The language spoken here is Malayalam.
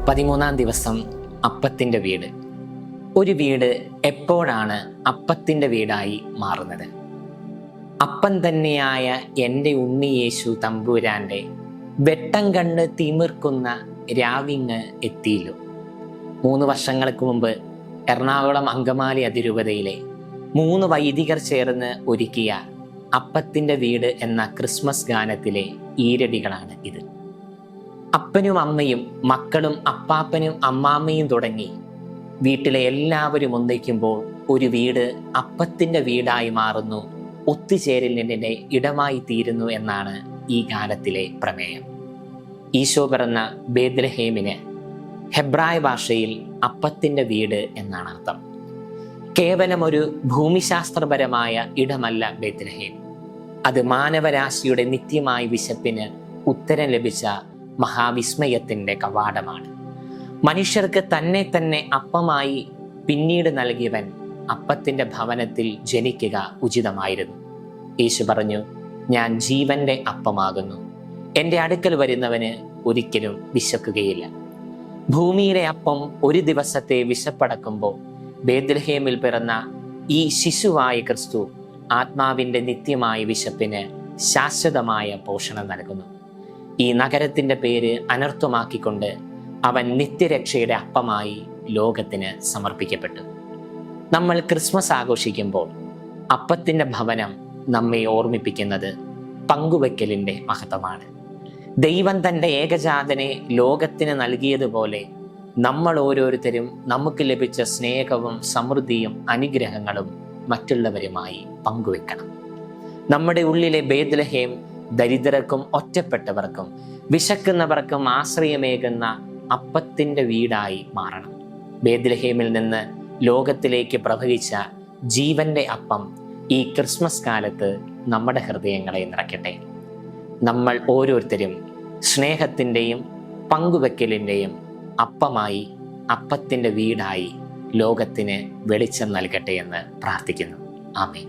13-ാം ദിവസം അപ്പത്തിൻ്റെ വീട്. ഒരു വീട് എപ്പോഴാണ് അപ്പത്തിൻ്റെ വീടായി മാറുന്നത്? അപ്പൻ തന്നെയായ എൻ്റെ ഉണ്ണി യേശു തമ്പുരാൻ്റെ വെട്ടം കണ്ട് തിമിർക്കുന്ന രാവിങ്ങ് എത്തിയില്ലോ. 3 വർഷങ്ങൾക്ക് മുമ്പ് എറണാകുളം അങ്കമാലി അതിരൂപതയിലെ 3 വൈദികർ ചേർന്ന് ഒരുക്കിയ അപ്പത്തിൻ്റെ വീട് എന്ന ക്രിസ്മസ് ഗാനത്തിലെ ഈരടികളാണ് ഇത്. അപ്പനും അമ്മയും മക്കളും അപ്പാപ്പനും അമ്മാമ്മയും തുടങ്ങി വീട്ടിലെ എല്ലാവരും ഒന്നിക്കുമ്പോൾ ഒരു വീട് അപ്പത്തിൻ്റെ വീടായി മാറുന്നു, ഒത്തുചേരലിൻ്റെ ഇടമായി തീരുന്നു എന്നാണ് ഈ ഗാനത്തിലെ പ്രമേയം. ഈശോ പിറന്ന ബേത്ലഹേമിന് ഹെബ്രായ ഭാഷയിൽ അപ്പത്തിൻ്റെ വീട് എന്നാണ് അർത്ഥം. കേവലം ഒരു ഭൂമിശാസ്ത്രപരമായ ഇടമല്ല ബേത്ലഹേം. അത് മാനവരാശിയുടെ നിത്യമായ വിശപ്പിന് ഉത്തരം ലഭിച്ച മഹാവിസ്മയത്തിൻ്റെ കവാടമാണ്. മനുഷ്യർക്ക് തന്നെ അപ്പമായി പിന്നീട് നൽകിയവൻ അപ്പത്തിൻ്റെ ഭവനത്തിൽ ജനിക്കുക ഉചിതമായിരുന്നു. യേശു പറഞ്ഞു, ഞാൻ ജീവന്റെ അപ്പമാകുന്നു, എൻ്റെ അടുക്കൽ വരുന്നവന് ഒരിക്കലും വിശക്കുകയില്ല. ഭൂമിയിലെ അപ്പം ഒരു ദിവസത്തെ വിശപ്പടക്കുമ്പോൾ ബേത്ലഹേമിൽ പിറന്ന ഈ ശിശുവായ ക്രിസ്തു ആത്മാവിൻ്റെ നിത്യമായ വിശപ്പിന് ശാശ്വതമായ പോഷണം നൽകുന്നു. ഈ നഗരത്തിൻ്റെ പേര് അനർത്ഥമാക്കിക്കൊണ്ട് അവൻ നിത്യരക്ഷയുടെ അപ്പമായി ലോകത്തിന് സമർപ്പിക്കപ്പെട്ടു. നമ്മൾ ക്രിസ്മസ് ആഘോഷിക്കുമ്പോൾ അപ്പത്തിൻ്റെ ഭവനം നമ്മെ ഓർമ്മിപ്പിക്കുന്നത് പങ്കുവെക്കലിൻ്റെ മഹത്വമാണ്. ദൈവം തൻ്റെ ഏകജാതനെ ലോകത്തിന് നൽകിയതുപോലെ നമ്മൾ ഓരോരുത്തരും നമുക്ക് ലഭിച്ച സ്നേഹവും സമൃദ്ധിയും അനുഗ്രഹങ്ങളും മറ്റുള്ളവരുമായി പങ്കുവെക്കണം. നമ്മുടെ ഉള്ളിലെ ബേത്ലഹേം ദരിദ്രർക്കും ഒറ്റപ്പെട്ടവർക്കും വിശക്കുന്നവർക്കും ആശ്രയമേകുന്ന അപ്പത്തിൻ്റെ വീടായി മാറണം. ബേത്ലഹേമിൽ നിന്ന് ലോകത്തിലേക്ക് പ്രവഹിച്ച ജീവന്റെ അപ്പം ഈ ക്രിസ്മസ് കാലത്ത് നമ്മുടെ ഹൃദയങ്ങളെ നിറയ്ക്കട്ടെ. നമ്മൾ ഓരോരുത്തരും സ്നേഹത്തിൻ്റെയും പങ്കുവെക്കലിൻ്റെയും അപ്പമായി, അപ്പത്തിൻ്റെ വീടായി ലോകത്തിന് വെളിച്ചം നൽകട്ടെ എന്ന് പ്രാർത്ഥിക്കുന്നു. ആമേൻ.